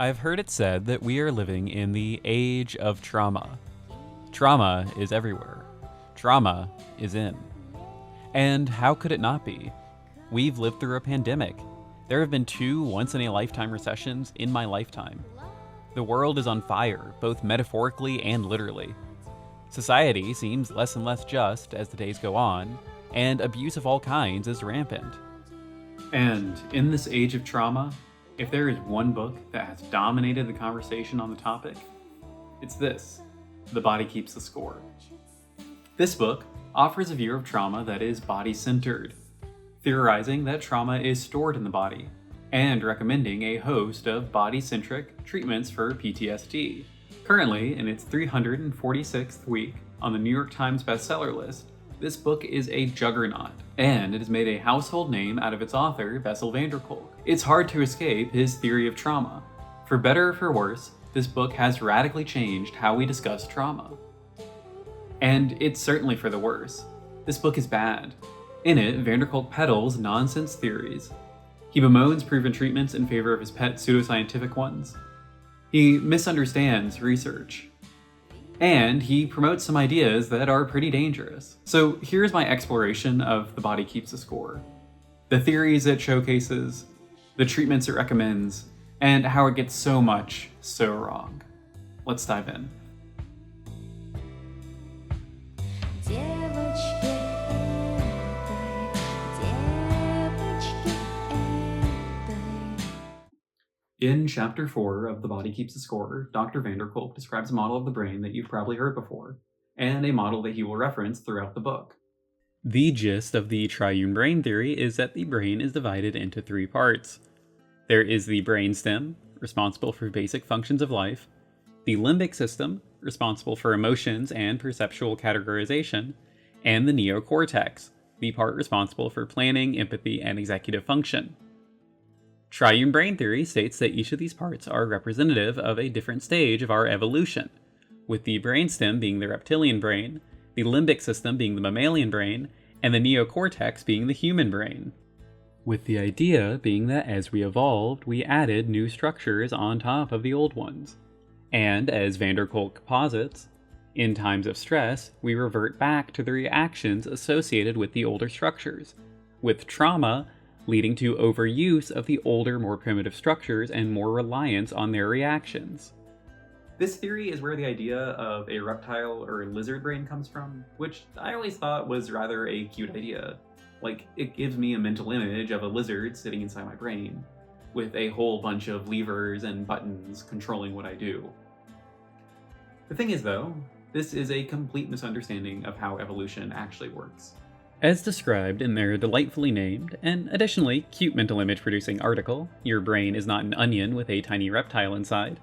I've heard it said that we are living in the age of trauma. Trauma is everywhere. Trauma is in. And how could it not be? We've lived through a pandemic. There have been 2 once-in-a-lifetime recessions in my lifetime. The world is on fire, both metaphorically and literally. Society seems less and less just as the days go on, and abuse of all kinds is rampant. And in this age of trauma, if there is one book that has dominated the conversation on the topic, it's this, The Body Keeps the Score. This book offers a view of trauma that is body-centered, theorizing that trauma is stored in the body, and recommending a host of body-centric treatments for PTSD. Currently, in its 346th week on the New York Times bestseller list, this book is a juggernaut, and it has made a household name out of its author, Bessel van der Kolk. It's hard to escape his theory of trauma. For better or for worse, this book has radically changed how we discuss trauma. And it's certainly for the worse. This book is bad. In it, van der Kolk peddles nonsense theories. He bemoans proven treatments in favor of his pet pseudoscientific ones. He misunderstands research. And he promotes some ideas that are pretty dangerous. So here's my exploration of The Body Keeps the Score. The theories it showcases, the treatments it recommends, and how it gets so much so wrong. Let's dive in. In Chapter 4 of The Body Keeps the Score, Dr. van der Kolk describes a model of the brain that you've probably heard before, and a model that he will reference throughout the book. The gist of the Triune Brain theory is that the brain is divided into 3 parts. There is the brainstem, responsible for basic functions of life, the limbic system, responsible for emotions and perceptual categorization, and the neocortex, the part responsible for planning, empathy, and executive function. Triune Brain theory states that each of these parts are representative of a different stage of our evolution, with the brainstem being the reptilian brain, the limbic system being the mammalian brain, and the neocortex being the human brain. With the idea being that as we evolved, we added new structures on top of the old ones. And as van der Kolk posits, in times of stress, we revert back to the reactions associated with the older structures, with trauma leading to overuse of the older, more primitive structures and more reliance on their reactions. This theory is where the idea of a reptile or lizard brain comes from, which I always thought was rather a cute idea. Like, it gives me a mental image of a lizard sitting inside my brain, with a whole bunch of levers and buttons controlling what I do. The thing is, though, this is a complete misunderstanding of how evolution actually works. As described in their delightfully named, and additionally cute mental image producing article, Your Brain is Not an Onion with a Tiny Reptile Inside,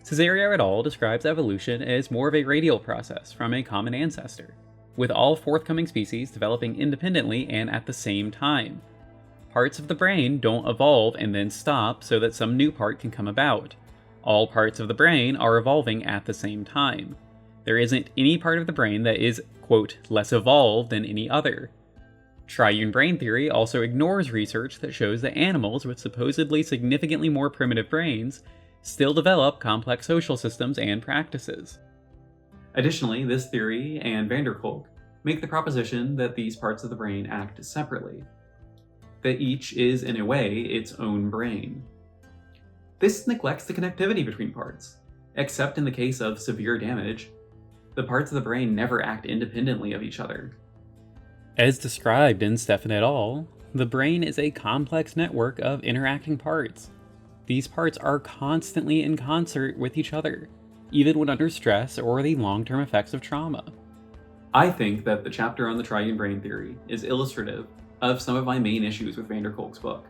Cesario et al. Describes evolution as more of a radial process from a common ancestor, with all forthcoming species developing independently and at the same time. Parts of the brain don't evolve and then stop so that some new part can come about. All parts of the brain are evolving at the same time. There isn't any part of the brain that is, quote, less evolved than any other. Triune Brain theory also ignores research that shows that animals with supposedly significantly more primitive brains still develop complex social systems and practices. Additionally, this theory and van der Kolk make the proposition that these parts of the brain act separately, that each is, in a way, its own brain. This neglects the connectivity between parts, except in the case of severe damage. The parts of the brain never act independently of each other. As described in Stefan et al., the brain is a complex network of interacting parts. These parts are constantly in concert with each other, even when under stress or the long-term effects of trauma. I think that the chapter on the Triune Brain theory is illustrative of some of my main issues with van der Kolk's book,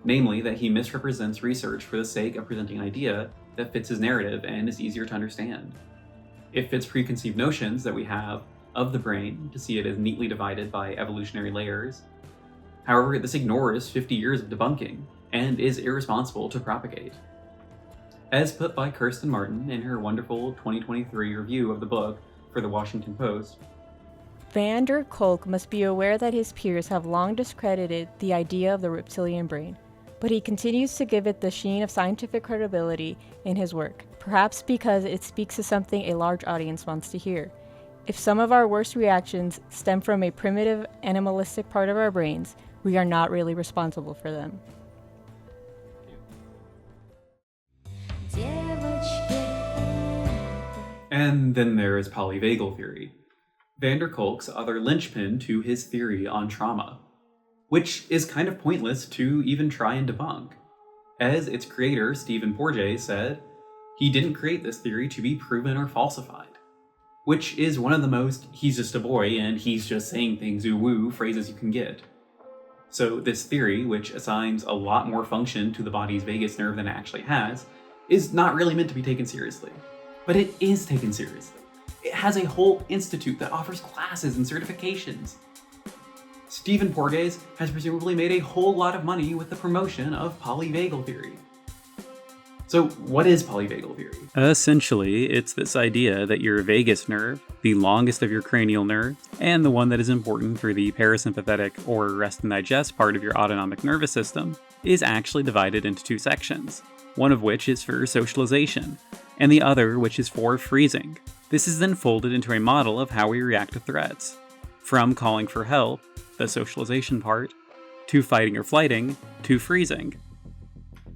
namely that he misrepresents research for the sake of presenting an idea that fits his narrative and is easier to understand. It fits preconceived notions that we have of the brain to see it as neatly divided by evolutionary layers. However, this ignores 50 years of debunking and is irresponsible to propagate. As put by Kirsten Martin in her wonderful 2023 review of the book for the Washington Post, Van der Kolk must be aware that his peers have long discredited the idea of the reptilian brain. but he continues to give it the sheen of scientific credibility in his work, perhaps because it speaks to something a large audience wants to hear. If some of our worst reactions stem from a primitive, animalistic part of our brains, we are not really responsible for them. And then there is polyvagal theory, van der Kolk's other linchpin to his theory on trauma, which is kind of pointless to even try and debunk. As its creator, Stephen Porges, said, he didn't create this theory to be proven or falsified, which is one of the most he's just a boy and he's just saying things ooh-woo phrases you can get. So this theory, which assigns a lot more function to the body's vagus nerve than it actually has, is not really meant to be taken seriously. But it is taken seriously. It has a whole institute that offers classes and certifications. Stephen Porges has presumably made a whole lot of money with the promotion of polyvagal theory. So what is polyvagal theory? Essentially, it's this idea that your vagus nerve, the longest of your cranial nerves, and the one that is important for the parasympathetic or rest and digest part of your autonomic nervous system, is actually divided into two sections, one of which is for socialization, and the other which is for freezing. This is then folded into a model of how we react to threats, from calling for help, the socialization part, to fighting or flighting, to freezing.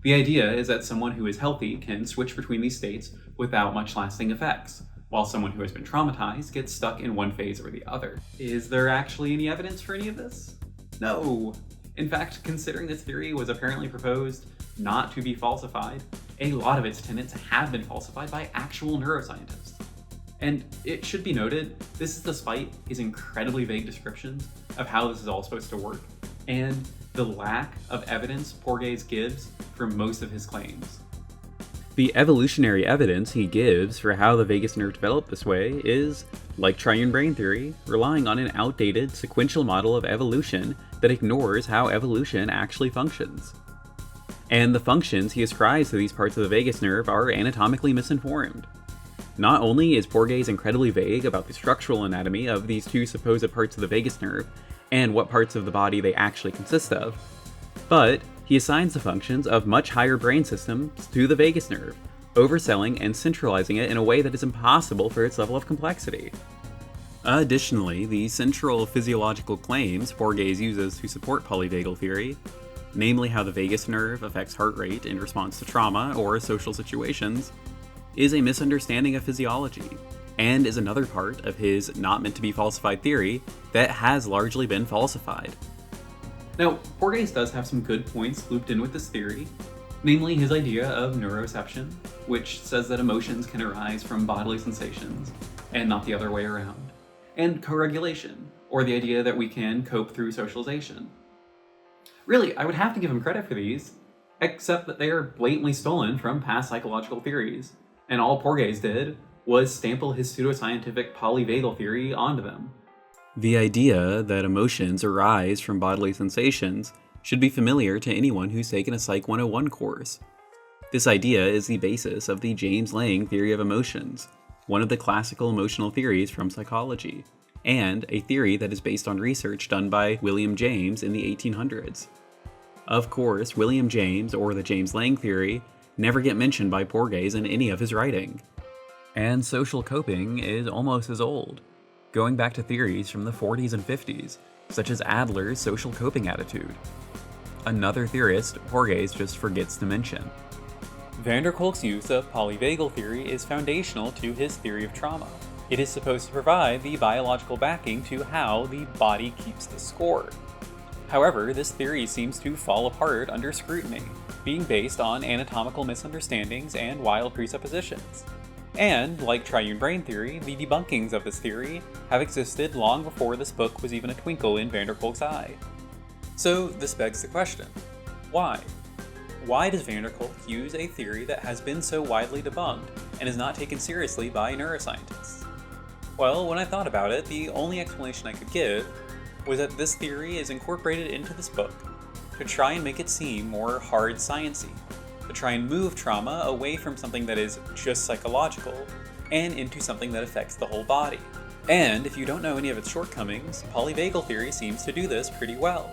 The idea is that someone who is healthy can switch between these states without much lasting effects, while someone who has been traumatized gets stuck in one phase or the other. Is there actually any evidence for any of this? No. In fact, considering this theory was apparently proposed not to be falsified, a lot of its tenets have been falsified by actual neuroscientists. And it should be noted, this is despite his incredibly vague descriptions of how this is all supposed to work, and the lack of evidence Porges gives for most of his claims. The evolutionary evidence he gives for how the vagus nerve developed this way is, like Triune Brain theory, relying on an outdated sequential model of evolution that ignores how evolution actually functions. And the functions he ascribes to these parts of the vagus nerve are anatomically misinformed. Not only is Porges incredibly vague about the structural anatomy of these two supposed parts of the vagus nerve, and what parts of the body they actually consist of, but he assigns the functions of much higher brain systems to the vagus nerve, overselling and centralizing it in a way that is impossible for its level of complexity. Additionally, the central physiological claims Porges uses to support polyvagal theory, namely how the vagus nerve affects heart rate in response to trauma or social situations, is a misunderstanding of physiology, and is another part of his not meant to be falsified theory that has largely been falsified. Now, Porges does have some good points looped in with this theory, namely his idea of neuroception, which says that emotions can arise from bodily sensations, and not the other way around, and co-regulation, or the idea that we can cope through socialization. Really, I would have to give him credit for these, except that they are blatantly stolen from past psychological theories, and all Porges did was stample his pseudoscientific polyvagal theory onto them. The idea that emotions arise from bodily sensations should be familiar to anyone who's taken a Psych 101 course. This idea is the basis of the James Lange theory of emotions, one of the classical emotional theories from psychology, and a theory that is based on research done by William James in the 1800s. Of course, William James, or the James Lange theory, never get mentioned by Porges in any of his writing. And social coping is almost as old, going back to theories from the 40s and 50s, such as Adler's social coping attitude. Another theorist Porges just forgets to mention. Van der Kolk's use of polyvagal theory is foundational to his theory of trauma. It is supposed to provide the biological backing to how the body keeps the score. However, this theory seems to fall apart under scrutiny, being based on anatomical misunderstandings and wild presuppositions. And, like Triune Brain theory, the debunkings of this theory have existed long before this book was even a twinkle in van der Kolk's eye. So this begs the question, why? Why does van der Kolk use a theory that has been so widely debunked and is not taken seriously by neuroscientists? Well, when I thought about it, the only explanation I could give was that this theory is incorporated into this book to try and make it seem more hard sciencey, to try and move trauma away from something that is just psychological and into something that affects the whole body. And if you don't know any of its shortcomings, polyvagal theory seems to do this pretty well,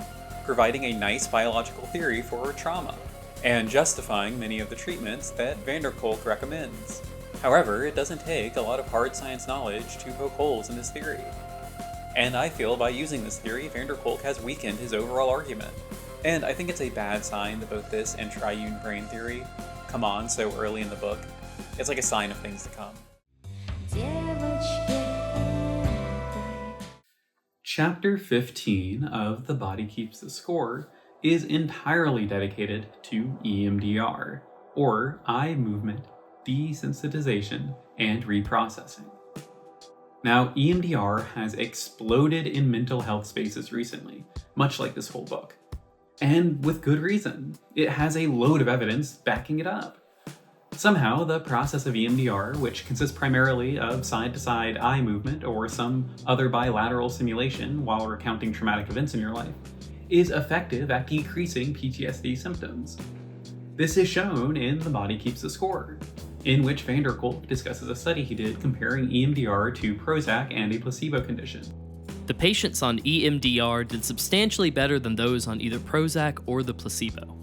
providing a nice biological theory for trauma, and justifying many of the treatments that van der Kolk recommends. However, it doesn't take a lot of hard science knowledge to poke holes in this theory. And I feel by using this theory, van der Kolk has weakened his overall argument. And I think it's a bad sign that both this and Triune Brain Theory come on so early in the book. It's like a sign of things to come. Chapter 15 of The Body Keeps the Score is entirely dedicated to EMDR, or eye movement desensitization and reprocessing. Now, EMDR has exploded in mental health spaces recently, much like this whole book. And with good reason. It has a load of evidence backing it up. Somehow, the process of EMDR, which consists primarily of side-to-side eye movement or some other bilateral simulation while recounting traumatic events in your life, is effective at decreasing PTSD symptoms. This is shown in The Body Keeps the Score, in which van der Kolk discusses a study he did comparing EMDR to Prozac and a placebo condition. The patients on EMDR did substantially better than those on either Prozac or the placebo.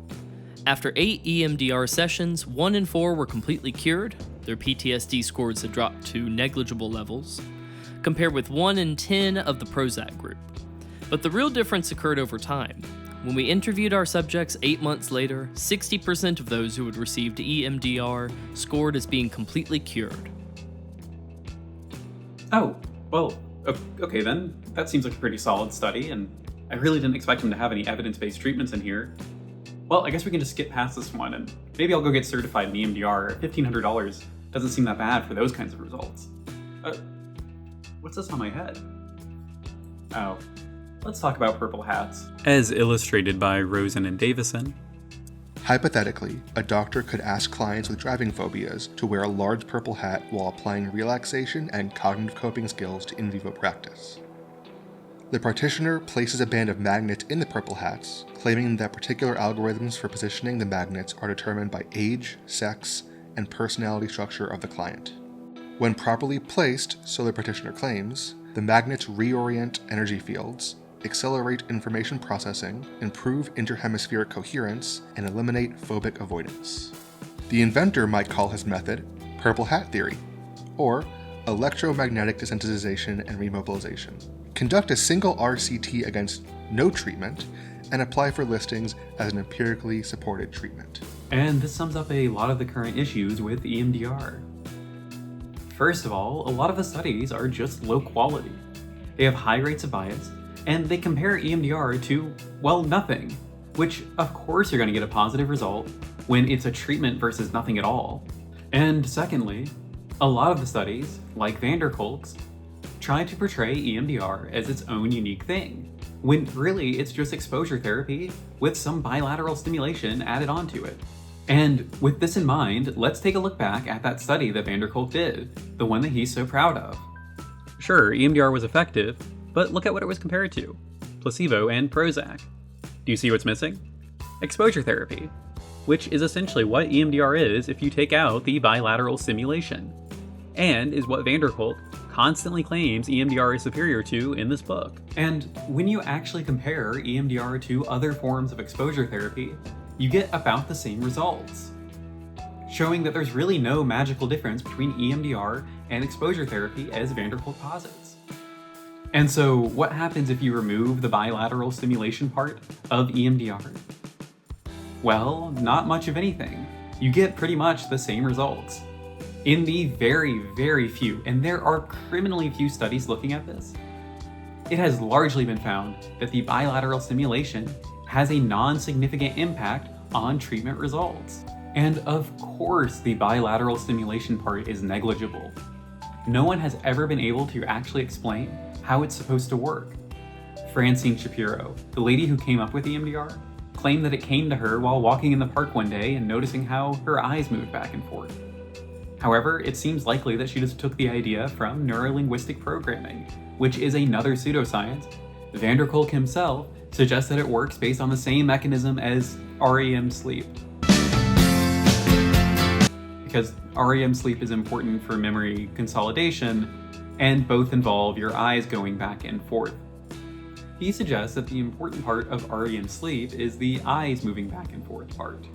After 8 EMDR sessions, 1 in 4 were completely cured, their PTSD scores had dropped to negligible levels, compared with 1 in 10 of the Prozac group. But the real difference occurred over time. When we interviewed our subjects 8 months later, 60% of those who had received EMDR scored as being completely cured. Oh, well, okay then. That seems like a pretty solid study, and I really didn't expect him to have any evidence-based treatments in here. Well, I guess we can just skip past this one, and maybe I'll go get certified in EMDR. $1,500 doesn't seem that bad for those kinds of results. What's this on my head? Oh, let's talk about purple hats. As illustrated by Rosen and Davison. Hypothetically, a doctor could ask clients with driving phobias to wear a large purple hat while applying relaxation and cognitive coping skills to in vivo practice. The practitioner places a band of magnets in the purple hats, claiming that particular algorithms for positioning the magnets are determined by age, sex, and personality structure of the client. When properly placed, so the practitioner claims, the magnets reorient energy fields, accelerate information processing, improve interhemispheric coherence, and eliminate phobic avoidance. The inventor might call his method purple hat theory, or electromagnetic desensitization and remobilization. Conduct a single RCT against no treatment, and apply for listings as an empirically supported treatment. And this sums up a lot of the current issues with EMDR. First of all, a lot of the studies are just low quality. They have high rates of bias, and they compare EMDR to, well, nothing, which of course you're going to get a positive result when it's a treatment versus nothing at all. And secondly, a lot of the studies, like van der Kolk's, try to portray EMDR as its own unique thing, when really it's just exposure therapy with some bilateral stimulation added onto it. And with this in mind, let's take a look back at that study that van der Kolk did, the one that he's so proud of. Sure, EMDR was effective, but look at what it was compared to: placebo and Prozac. Do you see what's missing? Exposure therapy, which is essentially what EMDR is if you take out the bilateral stimulation, and is what van der Kolk constantly claims EMDR is superior to in this book. And when you actually compare EMDR to other forms of exposure therapy, you get about the same results, showing that there's really no magical difference between EMDR and exposure therapy as van der Kolk posits. And so what happens if you remove the bilateral stimulation part of EMDR? Well, not much of anything. You get pretty much the same results. In the very, very few, and there are criminally few studies looking at this, it has largely been found that the bilateral stimulation has a non-significant impact on treatment results. And of course, the bilateral stimulation part is negligible. No one has ever been able to actually explain how it's supposed to work. Francine Shapiro, the lady who came up with EMDR, claimed that it came to her while walking in the park one day and noticing how her eyes moved back and forth. However, it seems likely that she just took the idea from neurolinguistic programming, which is another pseudoscience. Van der Kolk himself suggests that it works based on the same mechanism as REM sleep, because REM sleep is important for memory consolidation, and both involve your eyes going back and forth. he suggests that the important part of REM sleep is the eyes moving back and forth part,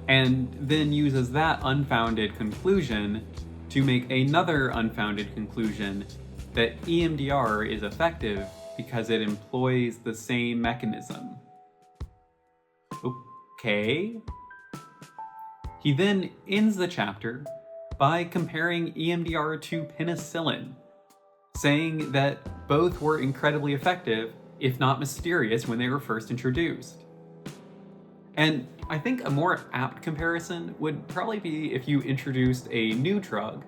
and then uses that unfounded conclusion to make another unfounded conclusion that EMDR is effective because it employs the same mechanism. Okay. He then ends the chapter by comparing EMDR to penicillin, saying that both were incredibly effective, if not mysterious, when they were first introduced. And I think a more apt comparison would probably be if you introduced a new drug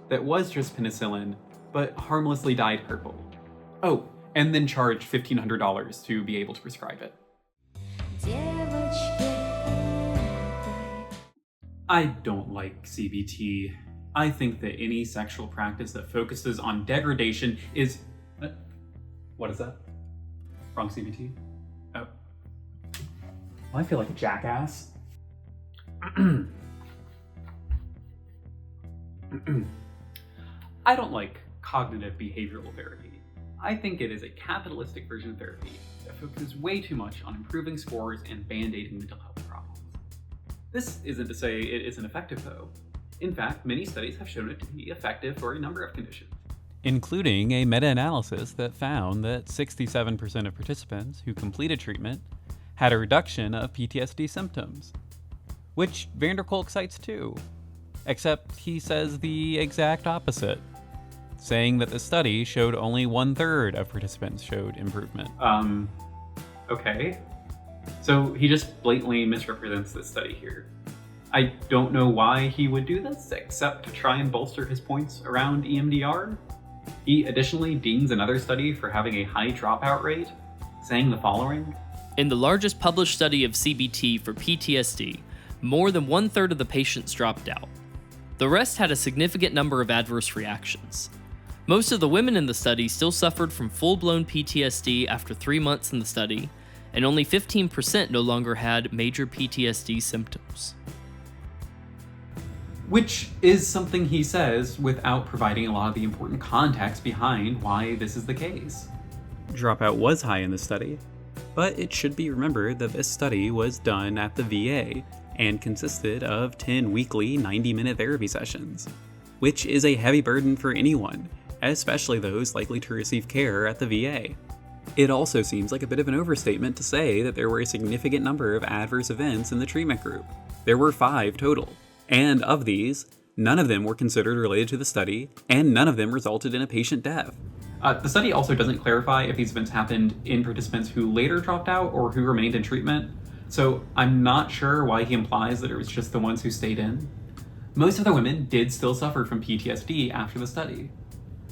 that was just penicillin, but harmlessly dyed purple. Oh, and then charged $1,500 to be able to prescribe it. I don't like CBT. I think that any sexual practice that focuses on degradation is... What is that? Wrong CBT? Oh. Well, I feel like a jackass. I don't like cognitive behavioral therapy. I think it is a capitalistic version of therapy that focuses way too much on improving scores and band-aiding mental health problems. This isn't to say it isn't effective, though. In fact, many studies have shown it to be effective for a number of conditions, including a meta-analysis that found that 67% of participants who completed treatment had a reduction of PTSD symptoms, which Vanderkolk cites too, except he says the exact opposite, saying that the study showed only 1/3 of participants showed improvement. Okay. So he just blatantly misrepresents this study here. I don't know why he would do this, except to try and bolster his points around EMDR. He additionally dings another study for having a high dropout rate, saying the following. In the largest published study of CBT for PTSD, more than 1/3 of the patients dropped out. The rest had a significant number of adverse reactions. Most of the women in the study still suffered from full-blown PTSD after 3 months in the study, and only 15% no longer had major PTSD symptoms. Which is something he says without providing a lot of the important context behind why this is the case. Dropout was high in the study, but it should be remembered that this study was done at the VA and consisted of 10 weekly 90-minute therapy sessions, which is a heavy burden for anyone, especially those likely to receive care at the VA. It also seems like a bit of an overstatement to say that there were a significant number of adverse events in the treatment group. There were 5 total, and of these, none of them were considered related to the study, and none of them resulted in a patient death. The study also doesn't clarify if these events happened in participants who later dropped out or who remained in treatment, so I'm not sure why he implies that it was just the ones who stayed in. Most of the women did still suffer from PTSD after the study,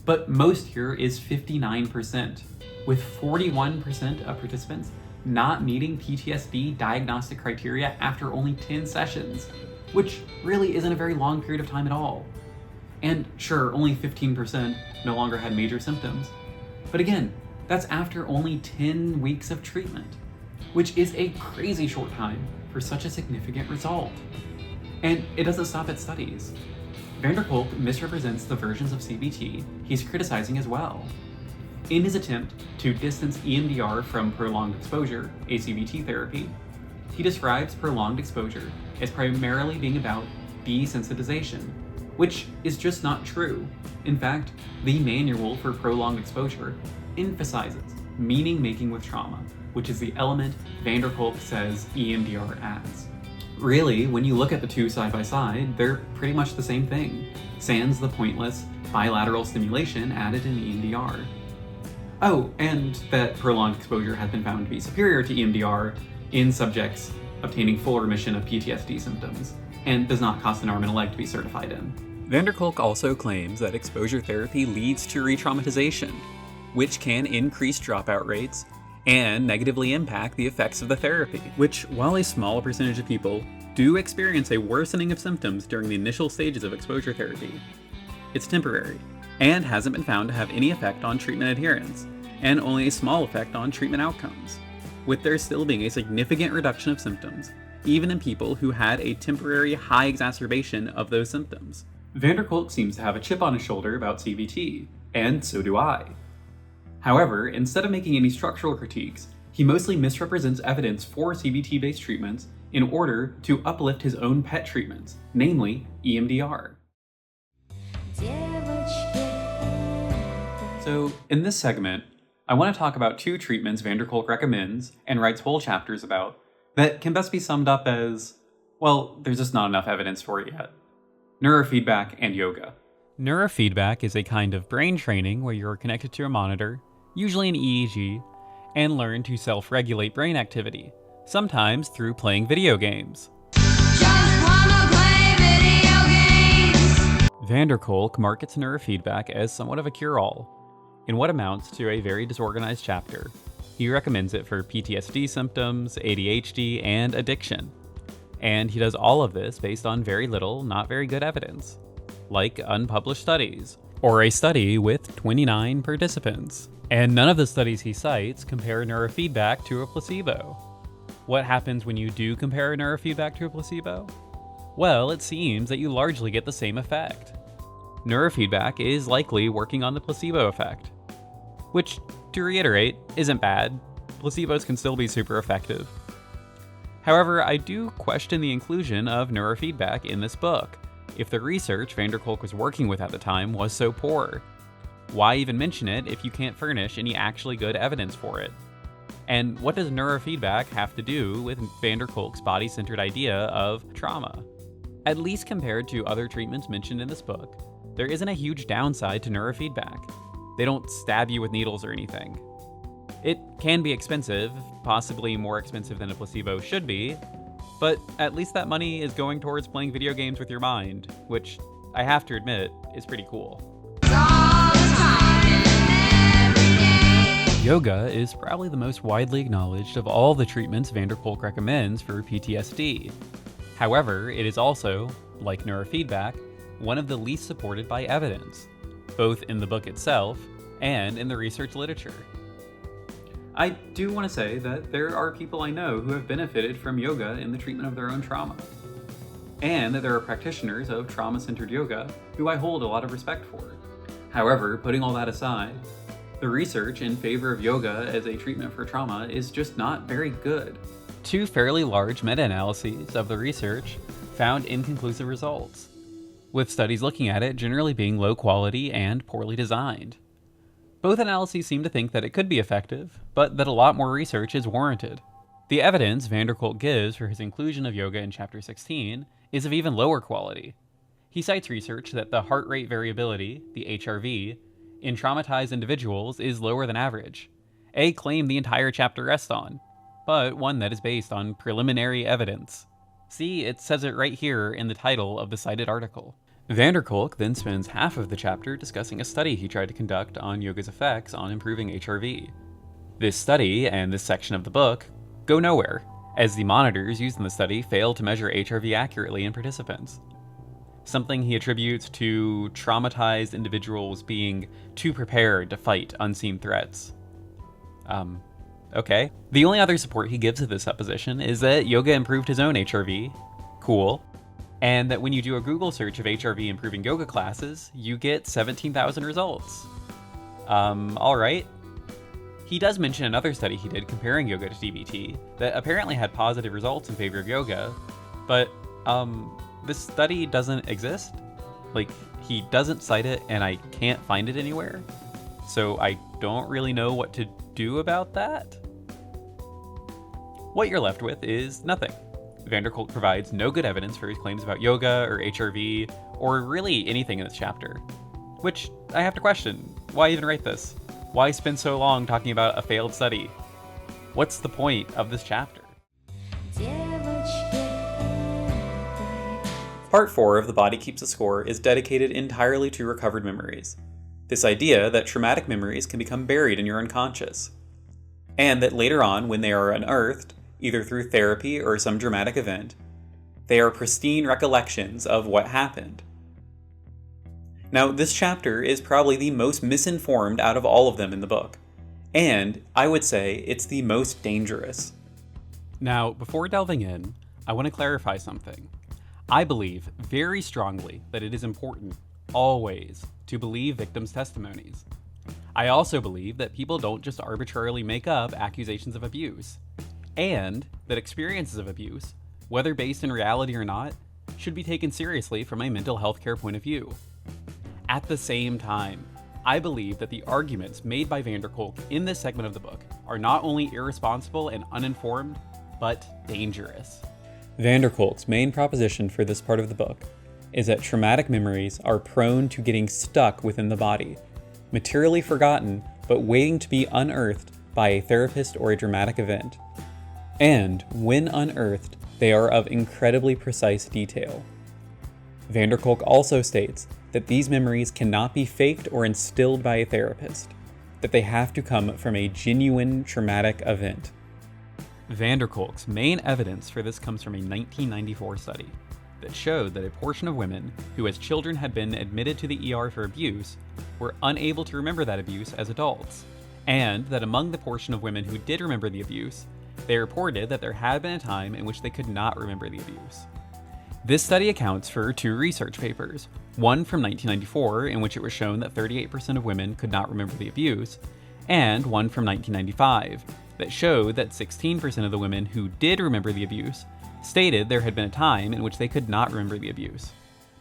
but most here is 59%, with 41% of participants not meeting PTSD diagnostic criteria after only 10 sessions, which really isn't a very long period of time at all. And sure, only 15% no longer had major symptoms, but again, that's after only 10 weeks of treatment, which is a crazy short time for such a significant result. And it doesn't stop at studies. Vanderkolk misrepresents the versions of CBT he's criticizing as well. In his attempt to distance EMDR from prolonged exposure, ACBT therapy, he describes prolonged exposure as primarily being about desensitization, which is just not true. In fact, the manual for prolonged exposure emphasizes meaning making with trauma, which is the element Vanderkolk says EMDR adds. Really, when you look at the two side by side, they're pretty much the same thing, sans the pointless bilateral stimulation added in EMDR. Oh, and that prolonged exposure has been found to be superior to EMDR in subjects obtaining full remission of PTSD symptoms, and does not cost an arm and a leg to be certified in. Vanderkolk also claims that exposure therapy leads to re-traumatization, which can increase dropout rates and negatively impact the effects of the therapy, which, while a small percentage of people do experience a worsening of symptoms during the initial stages of exposure therapy, it's temporary and hasn't been found to have any effect on treatment adherence, and only a small effect on treatment outcomes, with there still being a significant reduction of symptoms, even in people who had a temporary high exacerbation of those symptoms. Vanderkolk seems to have a chip on his shoulder about CBT, and so do I. However, instead of making any structural critiques, he mostly misrepresents evidence for CBT-based treatments in order to uplift his own pet treatments, namely EMDR. So, in this segment, I want to talk about two treatments van der Kolk recommends and writes whole chapters about that can best be summed up as, well, there's just not enough evidence for it yet. Neurofeedback and yoga. Neurofeedback is a kind of brain training where you're connected to a monitor, usually an EEG, and learn to self-regulate brain activity, sometimes through playing video games. Van der Kolk markets neurofeedback as somewhat of a cure-all. In what amounts to a very disorganized chapter, he recommends it for PTSD symptoms, ADHD, and addiction. And he does all of this based on very little, not very good evidence, like unpublished studies, or a study with 29 participants. And none of the studies he cites compare neurofeedback to a placebo. What happens when you do compare neurofeedback to a placebo? Well, it seems that you largely get the same effect. Neurofeedback is likely working on the placebo effect, which, to reiterate, isn't bad. Placebos can still be super effective. However, I do question the inclusion of neurofeedback in this book, if the research van der Kolk was working with at the time was so poor. Why even mention it if you can't furnish any actually good evidence for it? And what does neurofeedback have to do with van der Kolk's body-centered idea of trauma? At least compared to other treatments mentioned in this book, there isn't a huge downside to neurofeedback. They don't stab you with needles or anything. It can be expensive, possibly more expensive than a placebo should be, but at least that money is going towards playing video games with your mind, which I have to admit is pretty cool. Yoga is probably the most widely acknowledged of all the treatments van der Kolk recommends for PTSD. However, it is also, like neurofeedback, one of the least supported by evidence, both in the book itself and in the research literature. I do want to say that there are people I know who have benefited from yoga in the treatment of their own trauma, and that there are practitioners of trauma-centered yoga who I hold a lot of respect for. However, putting all that aside, the research in favor of yoga as a treatment for trauma is just not very good. Two fairly large meta-analyses of the research found inconclusive results, with studies looking at it generally being low quality and poorly designed. Both analyses seem to think that it could be effective, but that a lot more research is warranted. The evidence van der Kolk gives for his inclusion of yoga in Chapter 16 is of even lower quality. He cites research that the heart rate variability, the HRV, in traumatized individuals is lower than average, a claim the entire chapter rests on, but one that is based on preliminary evidence. See, it says it right here in the title of the cited article. Van der Kolk then spends half of the chapter discussing a study he tried to conduct on yoga's effects on improving HRV. This study and this section of the book go nowhere, as the monitors used in the study fail to measure HRV accurately in participants. Something he attributes to traumatized individuals being too prepared to fight unseen threats. Okay. The only other support he gives to this supposition is that yoga improved his own HRV. Cool. And that when you do a Google search of HRV improving yoga classes, you get 17,000 results. Alright. He does mention another study he did comparing yoga to DBT that apparently had positive results in favor of yoga, but, this study doesn't exist. Like, he doesn't cite it and I can't find it anywhere. So I don't really know what to do about that. What you're left with is nothing. Van der Kolk provides no good evidence for his claims about yoga or HRV, or really anything in this chapter. Which, I have to question, why even write this? Why spend so long talking about a failed study? What's the point of this chapter? Part 4 of The Body Keeps a Score is dedicated entirely to recovered memories. This idea that traumatic memories can become buried in your unconscious, and that later on, when they are unearthed, either through therapy or some dramatic event, they are pristine recollections of what happened. Now, this chapter is probably the most misinformed out of all of them in the book, and I would say it's the most dangerous. Now, before delving in, I want to clarify something. I believe very strongly that it is important, always, to believe victims' testimonies. I also believe that people don't just arbitrarily make up accusations of abuse, and that experiences of abuse, whether based in reality or not, should be taken seriously from a mental health care point of view. At the same time, I believe that the arguments made by van der Kolk in this segment of the book are not only irresponsible and uninformed, but dangerous. Van der Kolk's main proposition for this part of the book is that traumatic memories are prone to getting stuck within the body, materially forgotten but waiting to be unearthed by a therapist or a dramatic event. And when unearthed, they are of incredibly precise detail. Van der Kolk also states that these memories cannot be faked or instilled by a therapist, that they have to come from a genuine traumatic event. Van der Kolk's main evidence for this comes from a 1994 study that showed that a portion of women who as children had been admitted to the ER for abuse were unable to remember that abuse as adults, and that among the portion of women who did remember the abuse, they reported that there had been a time in which they could not remember the abuse. This study accounts for two research papers, one from 1994 in which it was shown that 38% of women could not remember the abuse, and one from 1995 that showed that 16% of the women who did remember the abuse stated there had been a time in which they could not remember the abuse,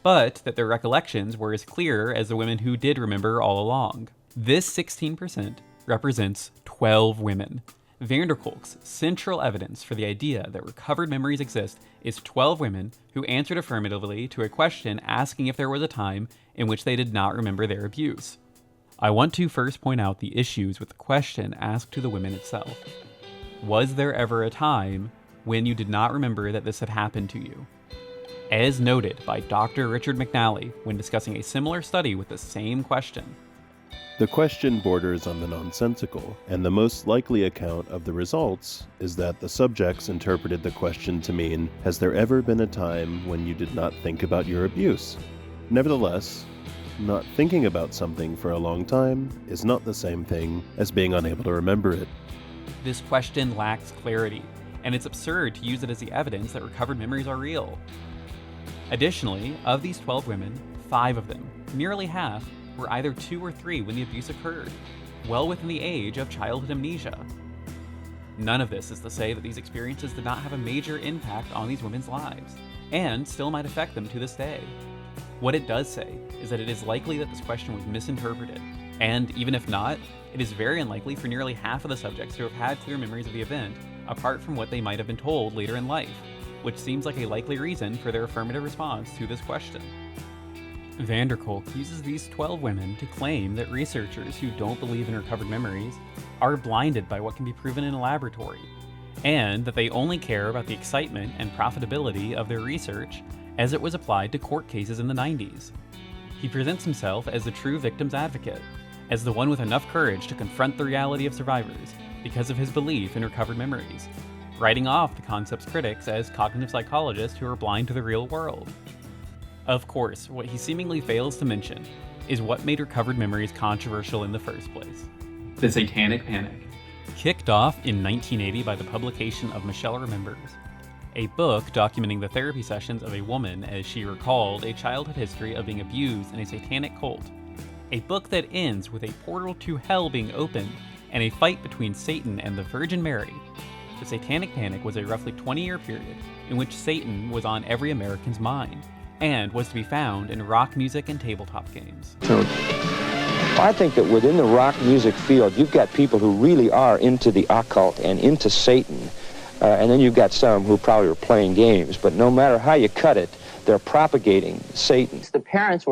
but that their recollections were as clear as the women who did remember all along. This 16% represents 12 women. Van der Kolk's central evidence for the idea that recovered memories exist is 12 women who answered affirmatively to a question asking if there was a time in which they did not remember their abuse. I want to first point out the issues with the question asked to the women itself. Was there ever a time when you did not remember that this had happened to you? As noted by Dr. Richard McNally when discussing a similar study with the same question, the question borders on the nonsensical, and the most likely account of the results is that the subjects interpreted the question to mean, has there ever been a time when you did not think about your abuse? Nevertheless, not thinking about something for a long time is not the same thing as being unable to remember it. this question lacks clarity, and it's absurd to use it as the evidence that recovered memories are real. Additionally, of these 12 women, 5 of them, nearly half, were either 2 or 3 when the abuse occurred, well within the age of childhood amnesia. None of this is to say that these experiences did not have a major impact on these women's lives, and still might affect them to this day. What it does say is that it is likely that this question was misinterpreted, and even if not, it is very unlikely for nearly half of the subjects to have had clear memories of the event, apart from what they might have been told later in life, which seems like a likely reason for their affirmative response to this question. Van der Kolk uses these 12 women to claim that researchers who don't believe in recovered memories are blinded by what can be proven in a laboratory, and that they only care about the excitement and profitability of their research as it was applied to court cases in the 90s. He presents himself as the true victim's advocate, as the one with enough courage to confront the reality of survivors because of his belief in recovered memories, writing off the concept's critics as cognitive psychologists who are blind to the real world. Of course, what he seemingly fails to mention is what made recovered memories controversial in the first place. The Satanic Panic. Kicked off in 1980 by the publication of Michelle Remembers, a book documenting the therapy sessions of a woman as she recalled a childhood history of being abused in a satanic cult. A book that ends with a portal to hell being opened and a fight between Satan and the Virgin Mary. The Satanic Panic was a roughly 20-year period in which Satan was on every American's mind, and was to be found in rock music and tabletop games. I think that within the rock music field, you've got people who really are into the occult and into Satan, and then you've got some who probably are playing games, but no matter how you cut it, they're propagating Satan. The parents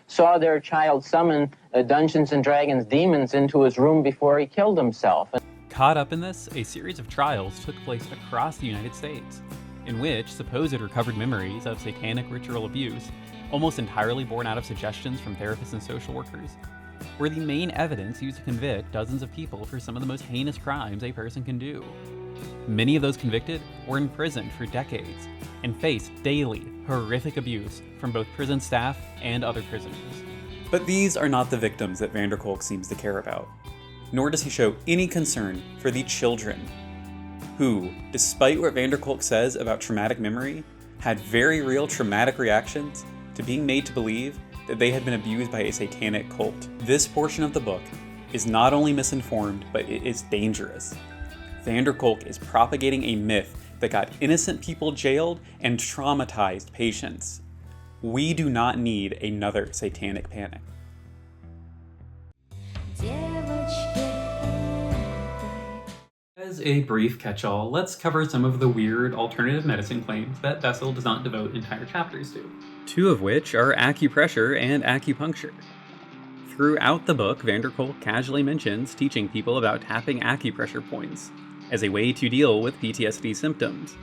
saw their child summon Dungeons and Dragons demons into his room before he killed himself. Caught up in this, a series of trials took place across the United States, in which supposed recovered memories of satanic ritual abuse, almost entirely born out of suggestions from therapists and social workers, were the main evidence used to convict dozens of people for some of the most heinous crimes a person can do. Many of those convicted were imprisoned for decades and faced daily, horrific abuse from both prison staff and other prisoners. But these are not the victims that Van der Kolk seems to care about, nor does he show any concern for the children who, despite what Van der Kolk says about traumatic memory, had very real traumatic reactions to being made to believe that they had been abused by a satanic cult. This portion of the book is not only misinformed, but it is dangerous. van der Kolk is propagating a myth that got innocent people jailed and traumatized patients. We do not need another satanic panic. As a brief catch-all, let's cover some of the weird alternative medicine claims that Bessel does not devote entire chapters to. Two of which are acupressure and acupuncture. Throughout the book, van der Kolk casually mentions teaching people about tapping acupressure points as a way to deal with PTSD symptoms,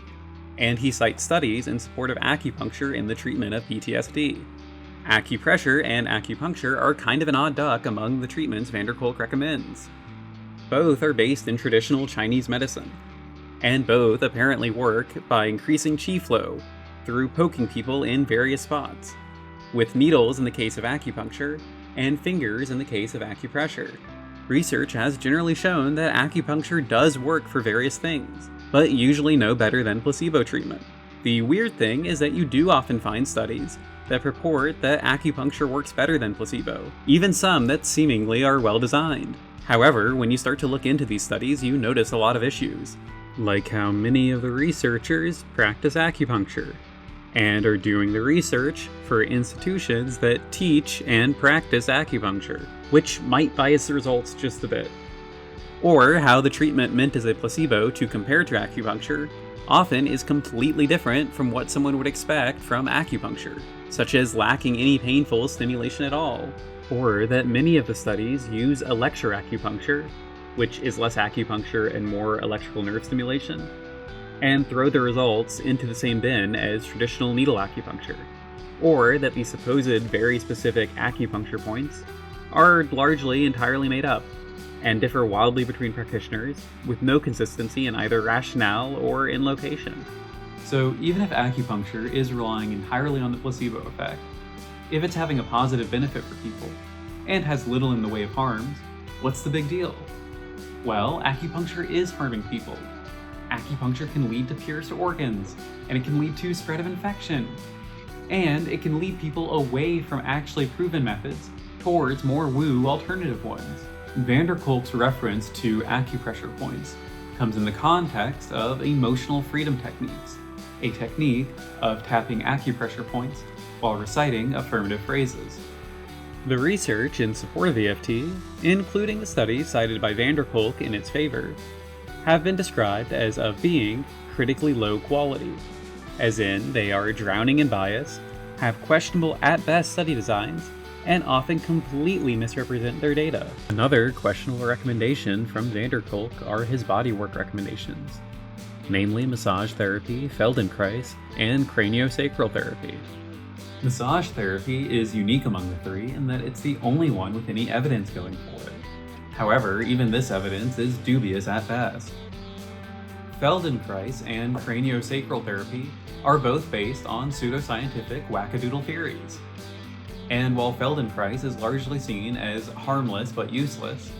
and he cites studies in support of acupuncture in the treatment of PTSD. Acupressure and acupuncture are kind of an odd duck among the treatments van der Kolk recommends. Both are based in traditional Chinese medicine, and both apparently work by increasing qi flow through poking people in various spots, with needles in the case of acupuncture and fingers in the case of acupressure. Research has generally shown that acupuncture does work for various things, but usually no better than placebo treatment. The weird thing is that you do often find studies that purport that acupuncture works better than placebo, even some that seemingly are well designed. However, when you start to look into these studies, you notice a lot of issues, like how many of the researchers practice acupuncture, and are doing the research for institutions that teach and practice acupuncture, which might bias the results just a bit. Or how the treatment meant as a placebo to compare to acupuncture often is completely different from what someone would expect from acupuncture, such as lacking any painful stimulation at all, or that many of the studies use electroacupuncture, which is less acupuncture and more electrical nerve stimulation, and throw the results into the same bin as traditional needle acupuncture, or that the supposed very specific acupuncture points are largely entirely made up, and differ wildly between practitioners, with no consistency in either rationale or in location. So even if acupuncture is relying entirely on the placebo effect, if it's having a positive benefit for people, and has little in the way of harms, what's the big deal? Well, acupuncture is harming people. Acupuncture can lead to pierced organs, and it can lead to spread of infection. And it can lead people away from actually proven methods towards more woo alternative ones. Van der Kolk's reference to acupressure points comes in the context of emotional freedom techniques, a technique of tapping acupressure points while reciting affirmative phrases. The research in support of EFT, including the studies cited by van der Kolk in its favor, have been described as of being critically low quality, as in they are drowning in bias, have questionable at best study designs, and often completely misrepresent their data. Another questionable recommendation from van der Kolk are his bodywork recommendations, namely massage therapy, Feldenkrais, and craniosacral therapy. Massage therapy is unique among the three in that it's the only one with any evidence going for it. However, even this evidence is dubious at best. Feldenkrais and craniosacral therapy are both based on pseudoscientific wackadoodle theories. And while Feldenkrais is largely seen as harmless but useless,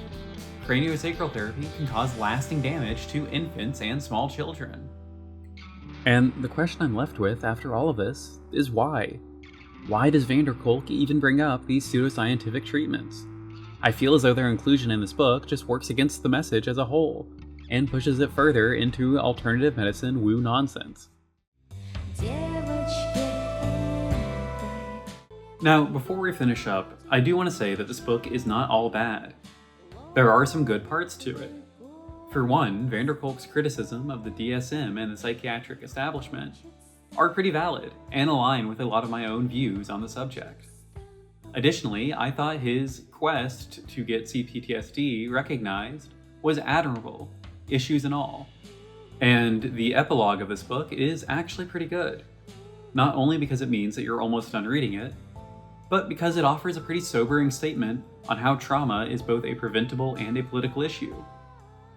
craniosacral therapy can cause lasting damage to infants and small children. And the question I'm left with after all of this is why? Why does van der Kolk even bring up these pseudoscientific treatments? I feel as though their inclusion in this book just works against the message as a whole, and pushes it further into alternative medicine woo nonsense. Now, before we finish up, I do want to say that this book is not all bad. There are some good parts to it. For one, van der Kolk's criticism of the DSM and the psychiatric establishment are pretty valid and align with a lot of my own views on the subject. Additionally, I thought his quest to get CPTSD recognized was admirable, issues and all. And the epilogue of this book is actually pretty good. Not only because it means that you're almost done reading it, but because it offers a pretty sobering statement on how trauma is both a preventable and a political issue,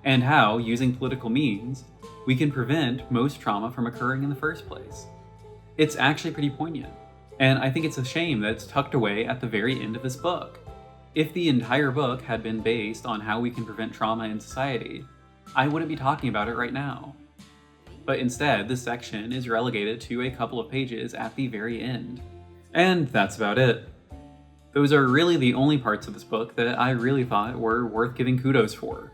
and how, using political means, we can prevent most trauma from occurring in the first place. It's actually pretty poignant, and I think it's a shame that it's tucked away at the very end of this book. If the entire book had been based on how we can prevent trauma in society, I wouldn't be talking about it right now. But instead, this section is relegated to a couple of pages at the very end. And that's about it. Those are really the only parts of this book that I really thought were worth giving kudos for.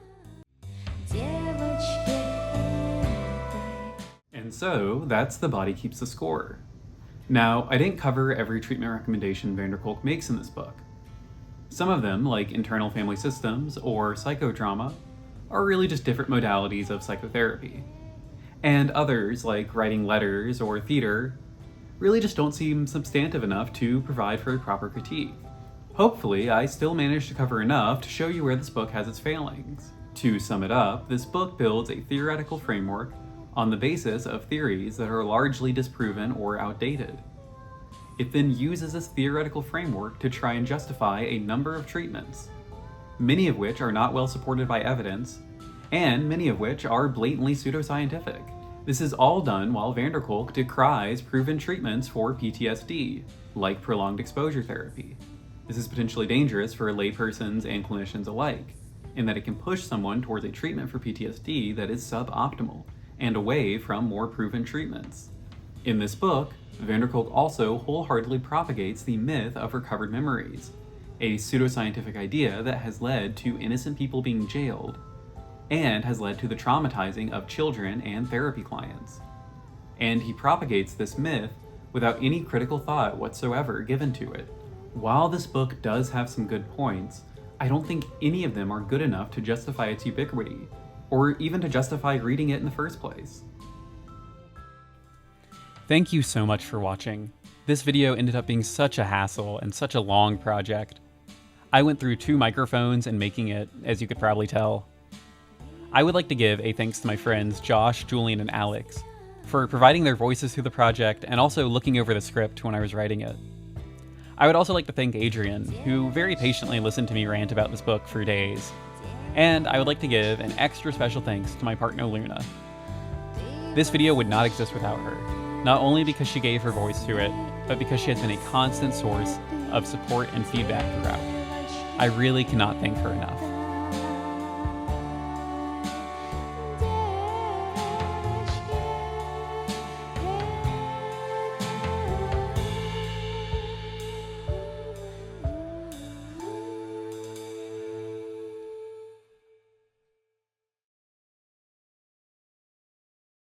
And so, that's The Body Keeps the Score. Now, I didn't cover every treatment recommendation van der Kolk makes in this book. Some of them, like internal family systems or psychodrama, are really just different modalities of psychotherapy. And others, like writing letters or theater, really just don't seem substantive enough to provide for a proper critique. Hopefully, I still managed to cover enough to show you where this book has its failings. To sum it up, this book builds a theoretical framework on the basis of theories that are largely disproven or outdated. It then uses this theoretical framework to try and justify a number of treatments, many of which are not well supported by evidence, and many of which are blatantly pseudoscientific. This is all done while van der Kolk decries proven treatments for PTSD, like prolonged exposure therapy. This is potentially dangerous for laypersons and clinicians alike, in that it can push someone towards a treatment for PTSD that is suboptimal, and away from more proven treatments. In this book, van der Kolk also wholeheartedly propagates the myth of recovered memories, a pseudoscientific idea that has led to innocent people being jailed, and has led to the traumatizing of children and therapy clients. And he propagates this myth without any critical thought whatsoever given to it. While this book does have some good points, I don't think any of them are good enough to justify its ubiquity, or even to justify reading it in the first place. Thank you so much for watching. This video ended up being such a hassle and such a long project. I went through 2 microphones in making it, as you could probably tell. I would like to give a thanks to my friends Josh, Julian, and Alex for providing their voices through the project and also looking over the script when I was writing it. I would also like to thank Adrian, who very patiently listened to me rant about this book for days. And I would like to give an extra special thanks to my partner Luna. This video would not exist without her, not only because she gave her voice to it, but because she has been a constant source of support and feedback throughout. I really cannot thank her enough.